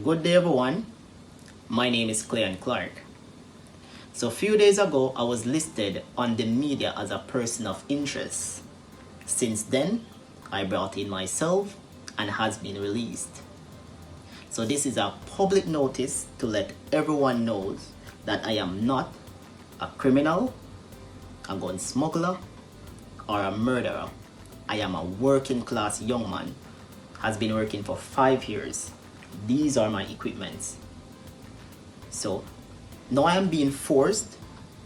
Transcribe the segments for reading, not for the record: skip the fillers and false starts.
Good day everyone, my name is Clayon Clarke. So a few days ago I was listed on the media as a person of interest. Since then, I brought in myself and has been released. So this is a public notice to let everyone know that I am not a criminal, a gun smuggler, or a murderer. I am a working class young man, has been working for 5 years. These are my equipments. So now I am being forced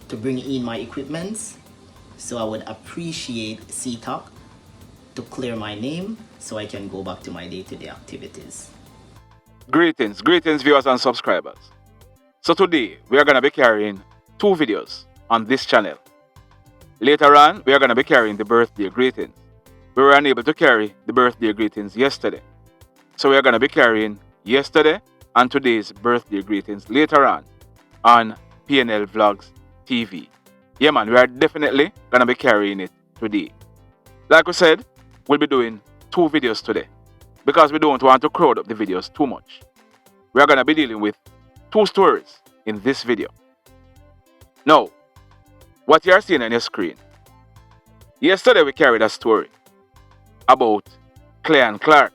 to bring in my equipments, so I would appreciate CTOC to clear my name so I can go back to my day-to-day activities. Greetings viewers and subscribers. So today we are going to be carrying 2 videos on this channel. Later on we are going to be carrying the birthday greetings. We were unable to carry the birthday greetings yesterday. So we are going to be carrying yesterday and today's birthday greetings later on PNL Vlogz TV. Yeah man, we are definitely going to be carrying it today. Like we said, we'll be doing 2 videos today because we don't want to crowd up the videos too much. We are going to be dealing with 2 stories in this video. Now, what you are seeing on your screen. Yesterday we carried a story about Clayon Clarke.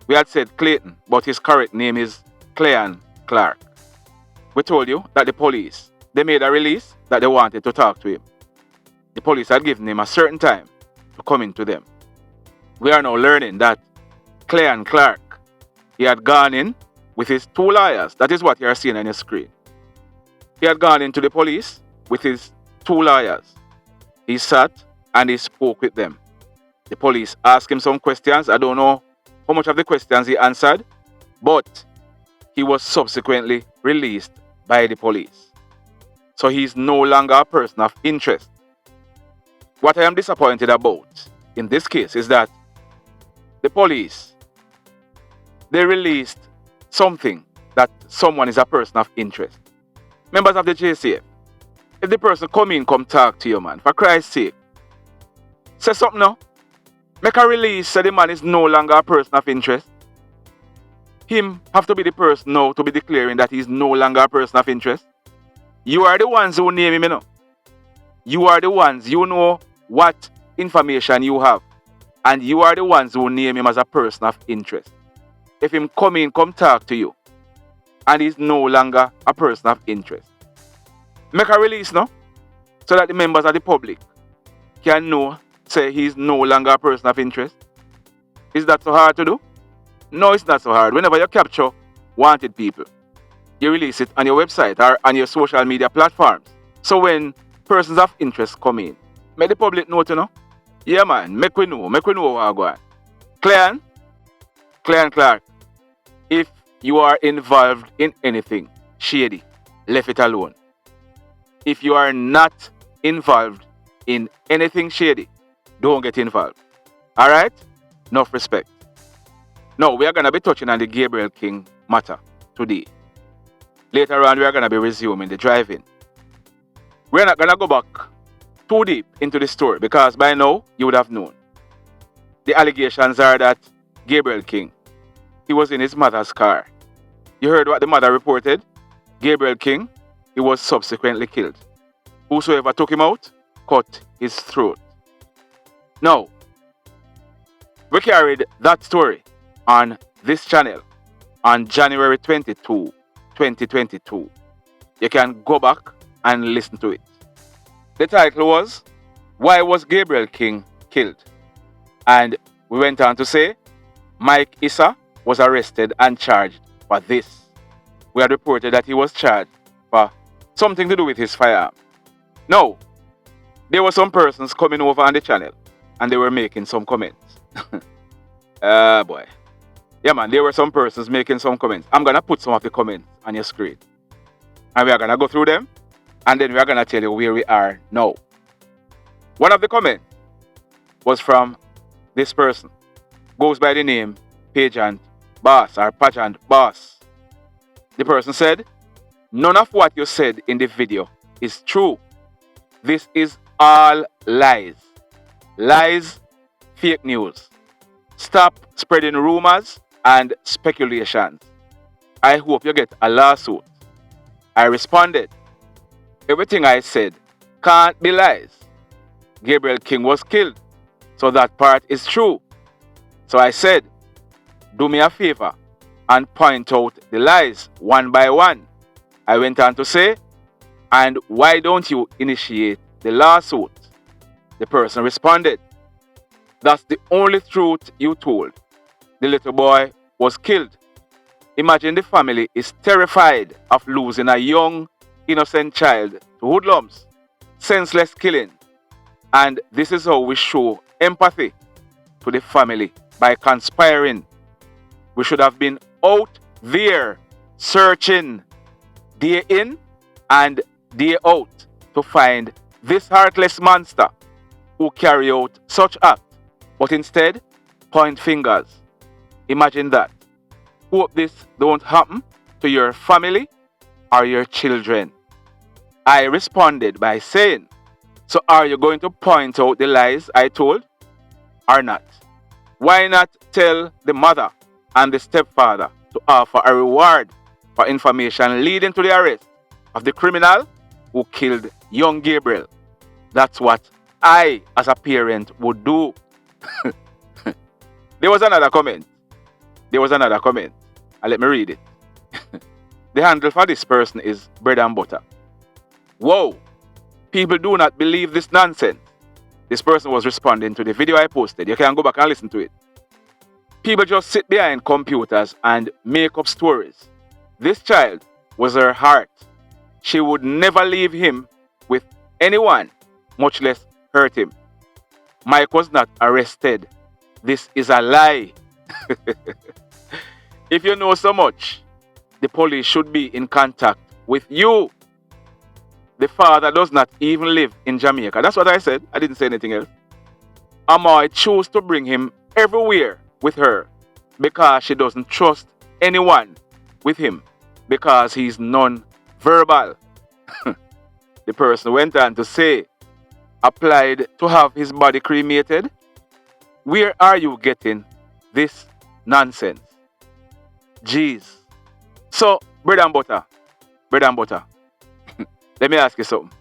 We had said Clayton, but his correct name is Clayon Clarke. We told you that the police, they made a release that they wanted to talk to him. The police had given him a certain time to come into them. We are now learning that Clayon Clarke, he had gone in with his 2 lawyers. That is what you are seeing on your screen. He had gone into the police with his 2 lawyers. He sat and he spoke with them. The police asked him some questions. I don't know how much of the questions he answered, but he was subsequently released by the police. So he's no longer a person of interest. What I am disappointed about in this case is that the police, they released something that someone is a person of interest. Members of the JCF, if the person come talk to you, man, for Christ's sake, say something now. Make a release so the man is no longer a person of interest. Him have to be the person now to be declaring that he's no longer a person of interest. You are the ones who name him, you know. You are the ones, you know what information you have. And you are the ones who name him as a person of interest. If him come talk to you, and he's no longer a person of interest, make a release now, so that the members of the public can know, say he's no longer a person of interest. Is that so hard to do? No, it's not so hard. Whenever you capture wanted people, you release it on your website or on your social media platforms. So when persons of interest come in, make the public know to know. Yeah man, make we know what's going on. Clayon Clarke, if you are involved in anything shady, leave it alone. If you are not involved in anything shady, don't get involved. Alright? Enough respect. Now, we are going to be touching on the Gabriel King matter today. Later on, we are going to be resuming the driving. We are not going to go back too deep into the story because by now, you would have known. The allegations are that Gabriel King, he was in his mother's car. You heard what the mother reported? Gabriel King, he was subsequently killed. Whosoever took him out, cut his throat. Now, we carried that story on this channel on January 22, 2022. You can go back and listen to it. The title was, Why Was Gabriel King Killed? And we went on to say, Mike Issa was arrested and charged for this. We had reported that he was charged for something to do with his firearm. Now, there were some persons coming over on the channel and they were making some comments. Boy. Yeah man, there were some persons making some comments. I'm going to put some of the comments on your screen. And we are going to go through them. And then we are going to tell you where we are now. One of the comments was from this person. Goes by the name Pageant Boss or Pageant Boss. The person said, none of what you said in the video is true. This is all lies. Lies, fake news. Stop spreading rumors and speculations. I hope you get a lawsuit. I responded, everything I said can't be lies. Gabriel King was killed, so that part is true. So I said, do me a favor and point out the lies one by one. I went on to say, and why don't you initiate the lawsuit? The person responded, that's the only truth you told. The little boy was killed. Imagine the family is terrified of losing a young, innocent child to hoodlums, senseless killing. And this is how we show empathy to the family, by conspiring. We should have been out there searching day in and day out to find this heartless monster who carry out such act, but instead point fingers. Imagine that. Hope this don't happen to your family or your children. I responded by saying, so are you going to point out the lies I told or not? Why not tell the mother and the stepfather to offer a reward for information leading to the arrest of the criminal who killed young Gabriel? That's what I, as a parent, would do. There was another comment. And let me read it. The handle for this person is bread and butter. Whoa! People do not believe this nonsense. This person was responding to the video I posted. You can go back and listen to it. People just sit behind computers and make up stories. This child was her heart. She would never leave him with anyone, much less hurt him. Mike was not arrested. This is a lie. If you know so much, the police should be in contact with you. The father does not even live in Jamaica. That's what I said. I didn't say anything else. Amoy chose to bring him everywhere with her because she doesn't trust anyone with him because he's non-verbal. The person went on to say, applied to have his body cremated. Where are you getting this nonsense? Jeez. So, bread and butter. Let me ask you something.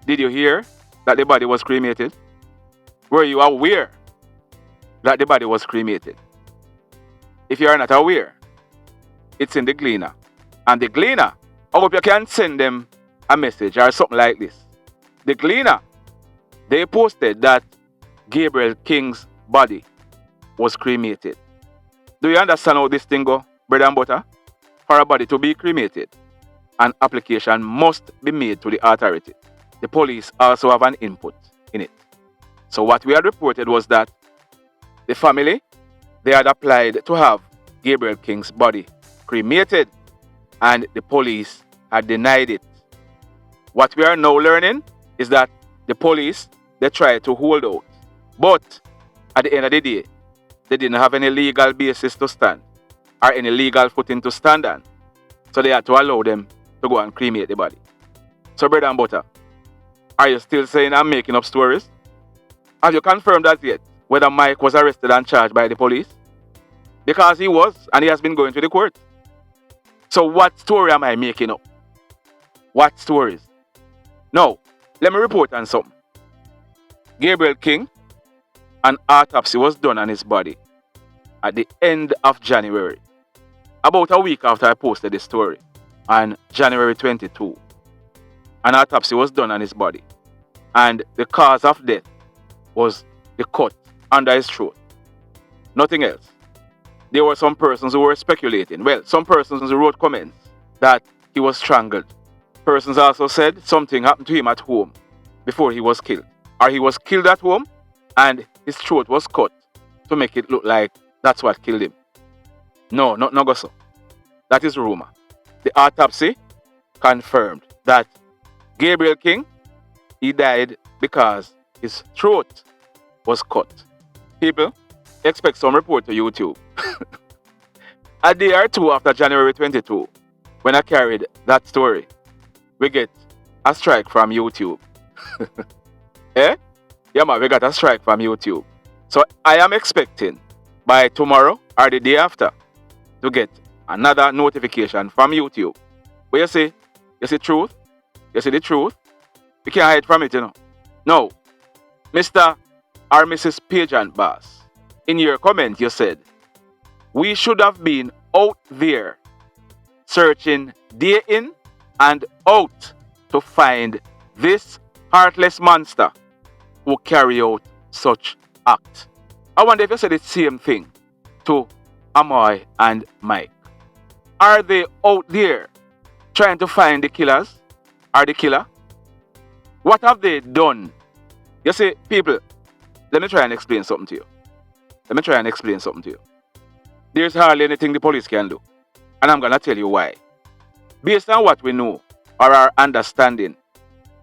Did you hear that the body was cremated? Were you aware that the body was cremated? If you are not aware, it's in the Gleaner. And the Gleaner, I hope you can send them a message or something like this. The Gleaner, they posted that Gabriel King's body was cremated. Do you understand how this thing go, bread and butter? For a body to be cremated, an application must be made to the authority. The police also have an input in it. So what we had reported was that the family, they had applied to have Gabriel King's body cremated, and the police had denied it. What we are now learning is that the police, they tried to hold out. But at the end of the day, they didn't have any legal basis to stand or any legal footing to stand on. So they had to allow them to go and cremate the body. So bread and butter, are you still saying I'm making up stories? Have you confirmed that yet? Whether Mike was arrested and charged by the police? Because he was, and he has been going to the court. So what story am I making up? What stories? Now, let me report on something. Gabriel King, an autopsy was done on his body at the end of January. About a week after I posted this story, on January 22. An autopsy was done on his body, and the cause of death was the cut under his throat. Nothing else. There were some persons who were speculating. Well, some persons who wrote comments that he was strangled. Persons also said something happened to him at home before he was killed. Or he was killed at home and his throat was cut to make it look like that's what killed him. No, not go so. That is rumor. The autopsy confirmed that Gabriel King, he died because his throat was cut. People, expect some report to YouTube. A day or two after January 22, when I carried that story, we get a strike from YouTube. Eh? Yeah, man, we got a strike from YouTube. So I am expecting by tomorrow or the day after to get another notification from YouTube. Where you see truth, you see the truth. You can't hide from it, you know. No, Mr. or Mrs. Pageant Boss, in your comment you said, we should have been out there searching day in and out to find this heartless monster who carry out such act. I wonder if you said the same thing to Amoy and Mike. Are they out there trying to find the killers or the killer? What have they done? You see, people, let me try and explain something to you. There's hardly anything the police can do. And I'm going to tell you why. Based on what we know or our understanding,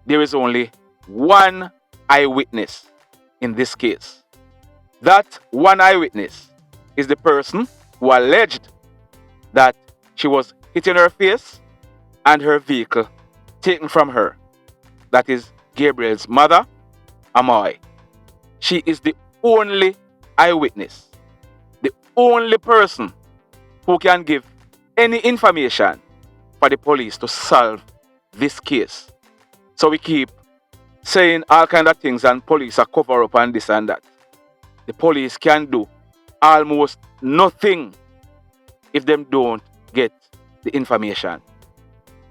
there is only one eyewitness in this case. That one eyewitness is the person who alleged that she was hit in her face and her vehicle taken from her. That is Gabriel's mother, Amoy. She is the only eyewitness, the only person who can give any information for the police to solve this case. So we keep saying all kinds of things and police are cover up and this and that. The police can do almost nothing if them don't get the information.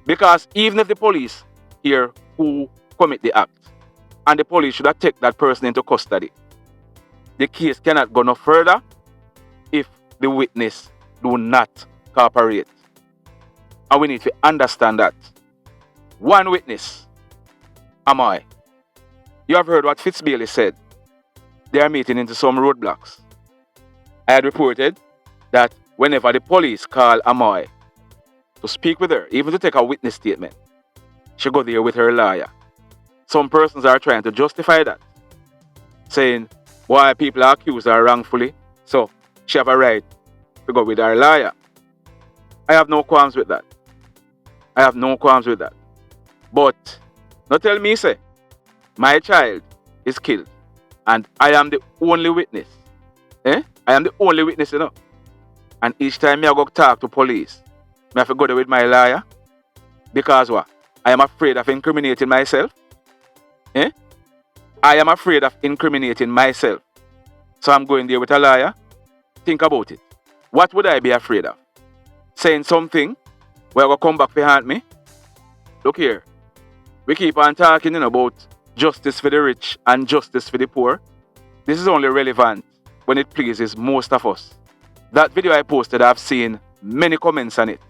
Because even if the police hear who commit the act and the police should have taken that person into custody, the case cannot go no further if the witness do not cooperate. And we need to understand that. One witness, Amoy. You have heard what Fitzbailey said. They are meeting into some roadblocks. I had reported that whenever the police call Amoy to speak with her, even to take a witness statement, she go there with her lawyer. Some persons are trying to justify that, saying why people are accused her wrongfully, so she have a right to go with her lawyer. I have no qualms with that. But not tell me, say, my child is killed and I am the only witness. I am the only witness, you know. And each time I go talk to police, I have to go there with my lawyer. Because what? I am afraid of incriminating myself. I am afraid of incriminating myself. So I'm going there with a lawyer. Think about it. What would I be afraid of? Saying something where I will come back behind me? Look here. We keep on talking about justice for the rich and justice for the poor. This is only relevant when it pleases most of us. That video I posted, I've seen many comments on it.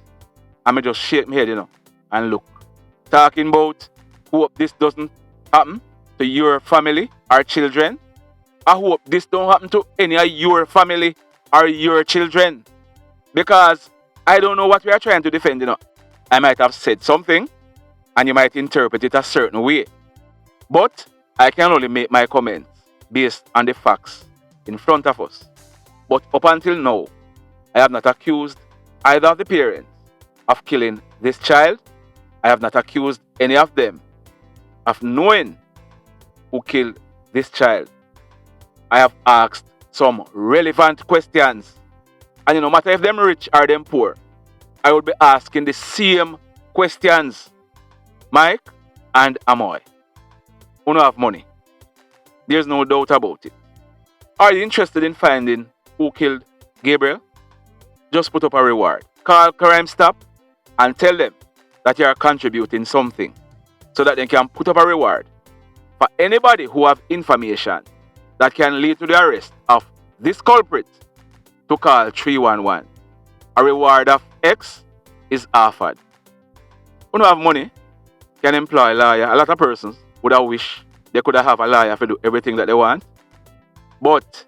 I just shake my head, you know, and look. Talking about hope this doesn't happen to your family or children. I hope this don't happen to any of your family or your children. Because I don't know what we are trying to defend, you know. I might have said something and you might interpret it a certain way. But I can only make my comments based on the facts in front of us. But up until now, I have not accused either of the parents of killing this child. I have not accused any of them of knowing who killed this child. I have asked some relevant questions. And no matter if them rich or them poor, I would be asking the same questions. Mike and Amoy, who don't have money. There's no doubt about it. Are you interested in finding who killed Gabriel? Just put up a reward. Call Crime Stop and tell them that you are contributing something so that they can put up a reward for anybody who have information that can lead to the arrest of this culprit to call 311. A reward of X is offered. Who don't have money can employ a lawyer. A lot of persons would have wished they could have a lawyer to do everything that they want. But,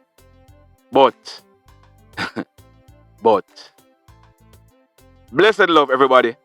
blessed love, everybody.